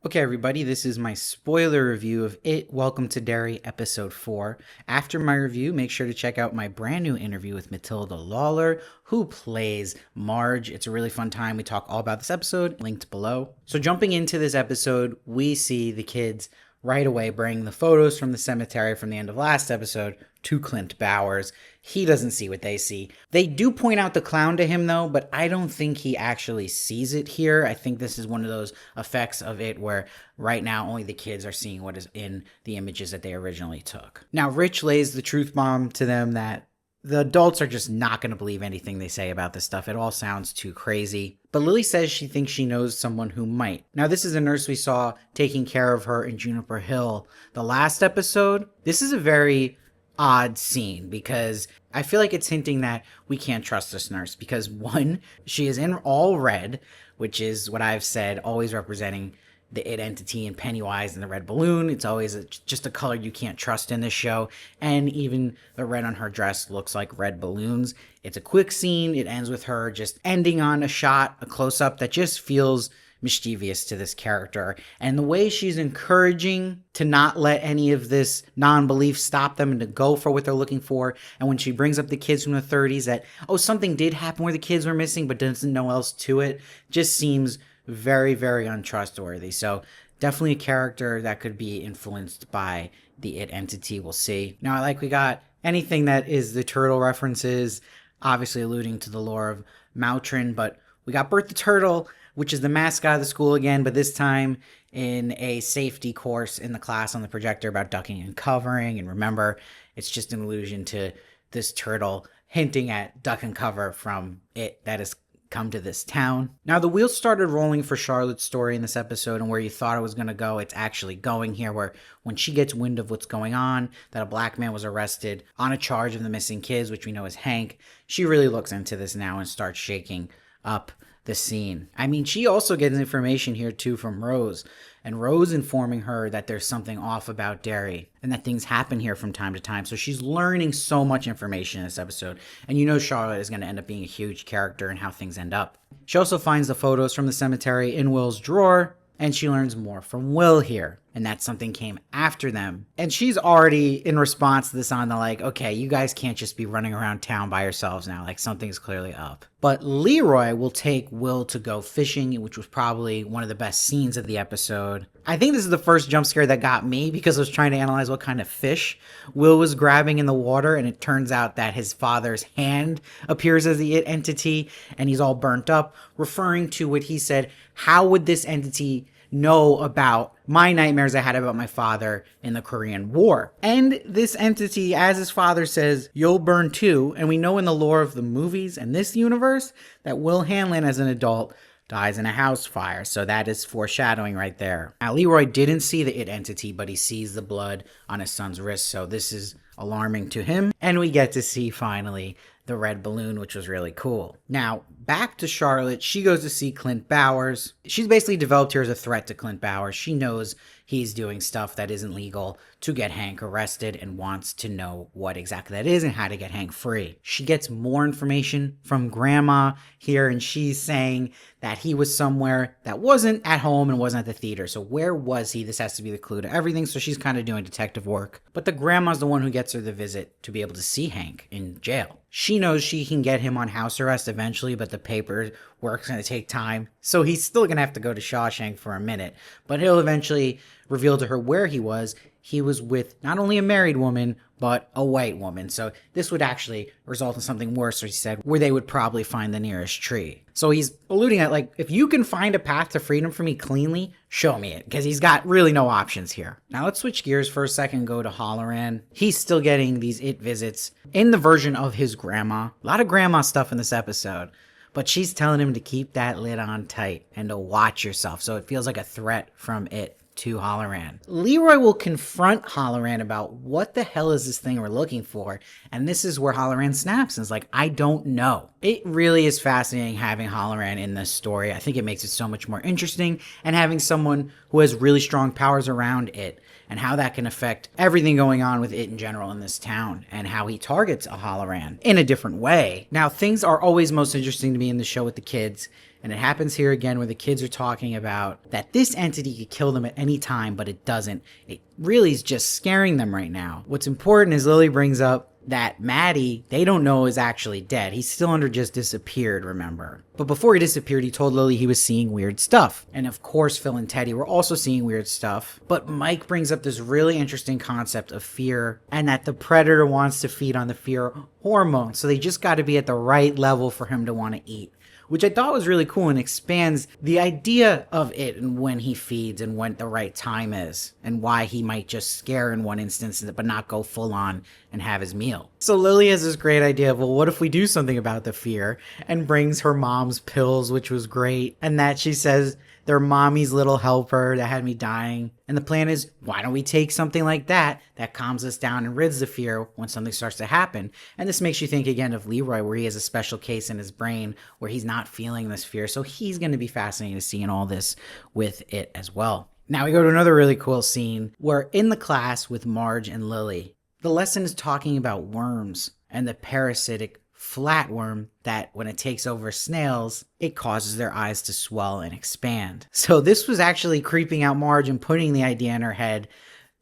Okay, everybody, this is my spoiler review of It, Welcome to Derry, Episode 4. After my review, make sure to check out my brand new interview with Matilda Lawler, who plays Marge. It's a really fun time. We talk all about this episode, linked below. So jumping into this episode, we see the kids right away bring the photos from the cemetery from the end of last episode to Clint Bowers. He doesn't see what they see. They do point out the clown to him though, but I don't think he actually sees it here. I think this is one of those effects of it where right now only the kids are seeing what is in the images that they originally took. Now Rich lays the truth bomb to them that the adults are just not going to believe anything they say about this stuff. It all sounds too crazy. But Lily says she thinks she knows someone who might. Now, this is a nurse we saw taking care of her in Juniper Hill the last episode. This is a very odd scene because I feel like it's hinting that we can't trust this nurse because, one, she is in all red, which is what I've said, always representing the It entity and Pennywise and the red balloon. It's always just a color you can't trust in this show. And even the red on her dress looks like red balloons. It's a quick scene. It ends with her just ending on a shot, a close-up that just feels mischievous to this character. And the way she's encouraging to not let any of this non-belief stop them and to go for what they're looking for. And when she brings up the kids from the 30s that, oh, something did happen where the kids were missing but doesn't know else to it, just seems very, very untrustworthy. So definitely a character that could be influenced by the It entity. We'll see. Now, I like we got anything that is the turtle references, obviously alluding to the lore of Moutrin, but we got Bert the Turtle, which is the mascot of the school again, but this time in a safety course in the class on the projector about ducking and covering. And remember, it's just an allusion to this turtle hinting at duck and cover from It that is come to this town. Now, the wheels started rolling for Charlotte's story in this episode, and where you thought it was going to go, it's actually going here, where when she gets wind of what's going on, that a black man was arrested on a charge of the missing kids, which we know is Hank, she really looks into this now and starts shaking up the scene. I mean, she also gets information here too from Rose, and Rose informing her that there's something off about Derry and that things happen here from time to time. So she's learning so much information in this episode. And you know Charlotte is going to end up being a huge character in how things end up. She also finds the photos from the cemetery in Will's drawer, and she learns more from Will here. And that something came after them. And she's already, in response to this, on the like, okay, you guys can't just be running around town by yourselves now. Like, something's clearly up. But Leroy will take Will to go fishing, which was probably one of the best scenes of the episode. I think this is the first jump scare that got me because I was trying to analyze what kind of fish Will was grabbing in the water. And it turns out that his father's hand appears as the It entity, and he's all burnt up, referring to what he said, how would this entity know about my nightmares I had about my father in the Korean War? And this entity, as his father says, you'll burn too. And we know in the lore of the movies and this universe that Will Hanlon as an adult dies in a house fire. So that is foreshadowing right there. Now, Leroy didn't see the It entity, but he sees the blood on his son's wrist. So this is alarming to him. And we get to see finally the red balloon, which was really cool. Now, back to Charlotte. She goes to see Clint Bowers. She's basically developed here as a threat to Clint Bowers. She knows he's doing stuff that isn't legal to get Hank arrested and wants to know what exactly that is and how to get Hank free. She gets more information from Grandma here, and she's saying that he was somewhere that wasn't at home and wasn't at the theater. So where was he? This has to be the clue to everything. So she's kind of doing detective work. But the grandma's the one who gets her the visit to be able to see Hank in jail. She knows she can get him on house arrest eventually, but the paperwork's going to take time. So he's still going to have to go to Shawshank for a minute. But he'll eventually reveal to her where he was. He was with not only a married woman, but a white woman. So this would actually result in something worse, he said, where they would probably find the nearest tree. So he's alluding at, like, if you can find a path to freedom for me cleanly, show me it, because he's got really no options here. Now let's switch gears for a second, go to Halloran. He's still getting these It visits in the version of his grandma. A lot of grandma stuff in this episode. But she's telling him to keep that lid on tight and to watch yourself. So it feels like a threat from It to Halloran. Leroy will confront Halloran about what the hell is this thing we're looking for, and this is where Halloran snaps and is like, I don't know. It really is fascinating having Halloran in this story. I think it makes it so much more interesting, and having someone who has really strong powers around It, and how that can affect everything going on with It in general in this town, and how he targets a Halloran in a different way. Now, things are always most interesting to me in the show with the kids, And it happens here again where the kids are talking about that this entity could kill them at any time, but it doesn't. It really is just scaring them right now. What's important is Lily brings up that Maddie, they don't know, is actually dead. He's still under just disappeared, remember? But before he disappeared, he told Lily he was seeing weird stuff. And of course, Phil and Teddy were also seeing weird stuff. But Mike brings up this really interesting concept of fear and that the predator wants to feed on the fear hormone. So they just got to be at the right level for him to want to eat, which I thought was really cool and expands the idea of it and when he feeds and when the right time is and why he might just scare in one instance but not go full on and have his meal. So Lily has this great idea of, well, what if we do something about the fear, and brings her mom's pills, which was great, and that she says they're mommy's little helper that had me dying. And the plan is, why don't we take something like that calms us down and rids the fear when something starts to happen? And this makes you think again of Leroy, where he has a special case in his brain where he's not feeling this fear. So he's going to be fascinating to see in all this with it as well. Now we go to another really cool scene. We're in the class with Marge and Lily. The lesson is talking about worms and the parasitic flatworm that when it takes over snails, it causes their eyes to swell and expand. So this was actually creeping out Marge and putting the idea in her head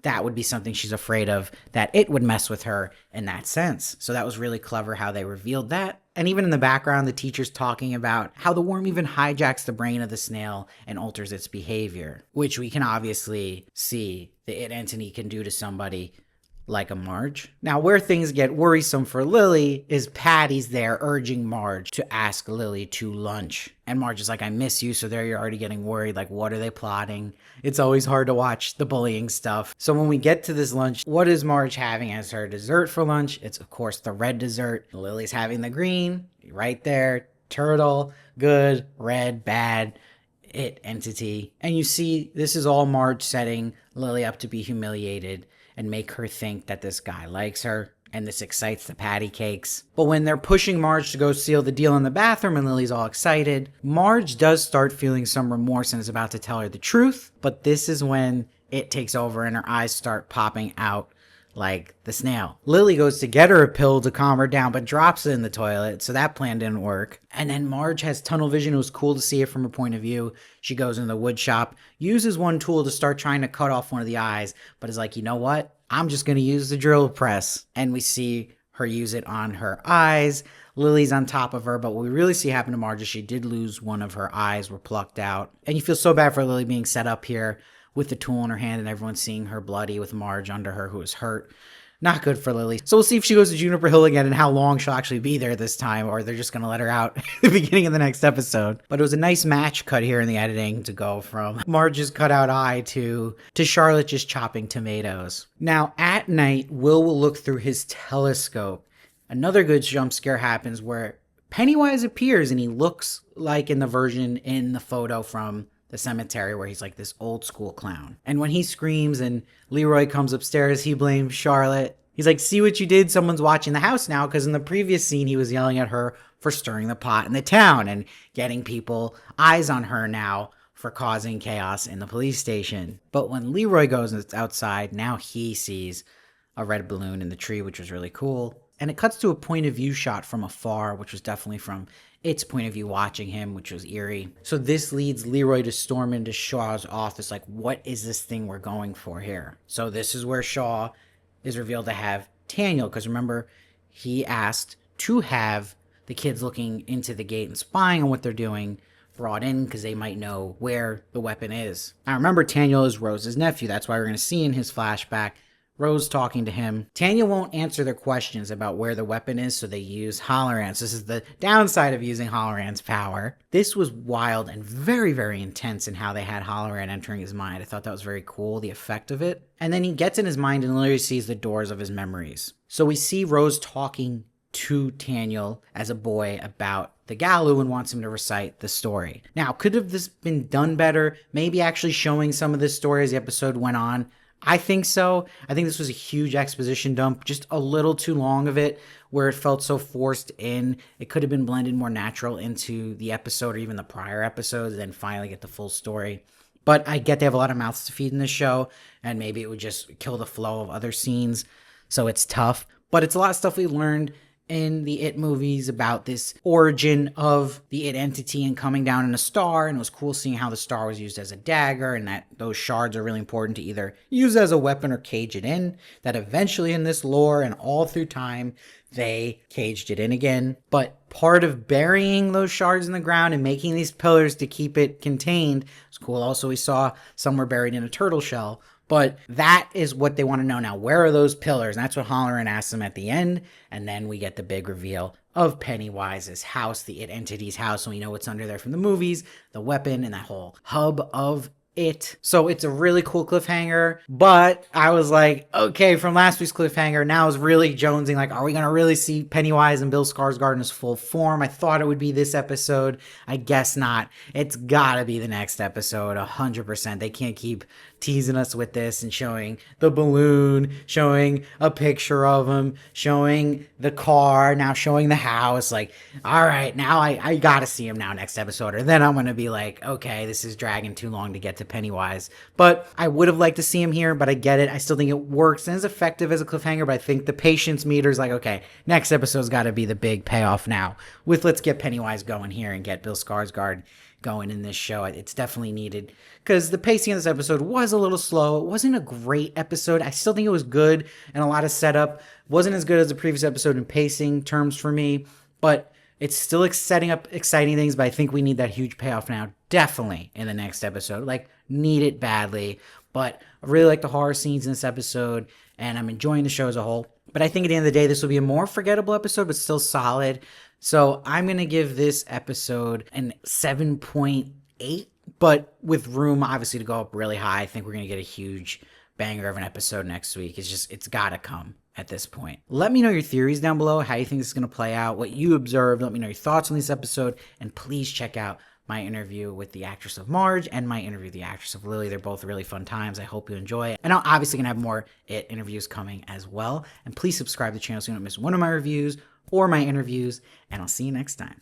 that would be something she's afraid of, that it would mess with her in that sense. So that was really clever how they revealed that. And even in the background, the teacher's talking about how the worm even hijacks the brain of the snail and alters its behavior, which we can obviously see the it entity can do to somebody like a Marge. Now, where things get worrisome for Lily is Patty's there urging Marge to ask Lily to lunch. And Marge is like, I miss you. So there you're already getting worried. Like, what are they plotting? It's always hard to watch the bullying stuff. So when we get to this lunch, what is Marge having as her dessert for lunch? It's, of course, the red dessert. Lily's having the green. Right there. Turtle. Good. Red. Bad. It entity. And you see, this is all Marge setting Lily up to be humiliated and make her think that this guy likes her, and this excites the patty cakes. But when they're pushing Marge to go seal the deal in the bathroom and Lily's all excited, Marge does start feeling some remorse and is about to tell her the truth, but this is when it takes over and her eyes start popping out like the snail. Lily goes to get her a pill to calm her down, but drops it in the toilet, so that plan didn't work. And then Marge has tunnel vision. It was cool to see it from her point of view. She goes in the wood shop, uses one tool to start trying to cut off one of the eyes, but is like, you know what? I'm just going to use the drill press. And we see her use it on her eyes. Lily's on top of her, but what we really see happen to Marge is she did lose one of her eyes, were plucked out. And you feel so bad for Lily being set up here with the tool in her hand and everyone seeing her bloody with Marge under her who is hurt. Not good for Lily. So we'll see if she goes to Juniper Hill again and how long she'll actually be there this time, or they're just going to let her out at the beginning of the next episode. But it was a nice match cut here in the editing to go from Marge's cutout eye to Charlotte just chopping tomatoes. Now, at night, Will look through his telescope. Another good jump scare happens where Pennywise appears and he looks like in the version in the photo from the cemetery where he's like this old school clown. And when he screams and Leroy comes upstairs, he blames Charlotte. He's like, see what you did? Someone's watching the house now, because in the previous scene, he was yelling at her for stirring the pot in the town and getting people eyes on her now for causing chaos in the police station. But when Leroy goes outside, now he sees a red balloon in the tree, which was really cool. And it cuts to a point of view shot from afar, which was definitely from its point of view watching him, which was eerie. So this leads Leroy to storm into Shaw's office like, what is this thing we're going for here? So this is where Shaw is revealed to have Tanyel, because remember, he asked to have the kids looking into the gate and spying on what they're doing brought in because they might know where the weapon is. Now remember, Tanyel is Rose's nephew. That's why we're going to see in his flashback Rose talking to him. Tanyel won't answer their questions about where the weapon is, so they use Hollerant's. This is the downside of using Hollerant's power. This was wild and very, very intense in how they had Hollerant entering his mind. I thought that was very cool, the effect of it. And then he gets in his mind and literally sees the doors of his memories. So we see Rose talking to Tanyel as a boy about the Galu and wants him to recite the story. Now, could have this been done better? Maybe actually showing some of this story as the episode went on. I think so. I think this was a huge exposition dump, just a little too long of it, where it felt so forced in. It could have been blended more natural into the episode or even the prior episodes, and then finally get the full story. But I get they have a lot of mouths to feed in this show, and maybe it would just kill the flow of other scenes, so it's tough. But it's a lot of stuff we learned in the It movies about this origin of the It entity and coming down in a star, and it was cool seeing how the star was used as a dagger, and that those shards are really important to either use as a weapon or cage it in, that eventually in this lore and all through time they caged it in again. But part of burying those shards in the ground and making these pillars to keep it contained was cool. Also, we saw some were buried in a turtle shell. But that is what they want to know now. Where are those pillars? And that's what Halloran asks them at the end. And then we get the big reveal of Pennywise's house, the It entity's house. And we know what's under there from the movies, the weapon, and that whole hub of it. So it's a really cool cliffhanger, but I was like, okay, from last week's cliffhanger, now I was really jonesing, like, are we going to really see Pennywise and Bill Skarsgård in his full form? I thought it would be this episode. I guess not. It's gotta be the next episode, 100%. They can't keep teasing us with this and showing the balloon, showing a picture of him, showing the car, now showing the house. Like, all right, now I gotta see him now next episode, or then I'm gonna be like, okay, this is dragging too long to get to Pennywise. But I would have liked to see him here, but I get it. I still think it works and is effective as a cliffhanger, but I think the patience meter is like, okay, next episode's gotta be the big payoff now with let's get Pennywise going here and get Bill Skarsgård going in this show. It's definitely needed because the pacing of this episode was a little slow. It wasn't a great episode. I still think it was good and a lot of setup. Wasn't as good as the previous episode in pacing terms for me, but it's still setting up exciting things. But I think we need that huge payoff now, definitely in the next episode. Like, need it badly. But I really like the horror scenes in this episode, and I'm enjoying the show as a whole. But I think at the end of the day, this will be a more forgettable episode, but still solid. So I'm going to give this episode an 7.8, but with room, obviously, to go up really high. I think we're going to get a huge banger of an episode next week. It's got to come at this point. Let me know your theories down below, how you think this is going to play out, what you observed. Let me know your thoughts on this episode, and please check out my interview with the actress of Marge and my interview with the actress of Lily. They're both really fun times. I hope you enjoy it. And I'm obviously going to have more It interviews coming as well. And please subscribe to the channel so you don't miss one of my reviews or my interviews. And I'll see you next time.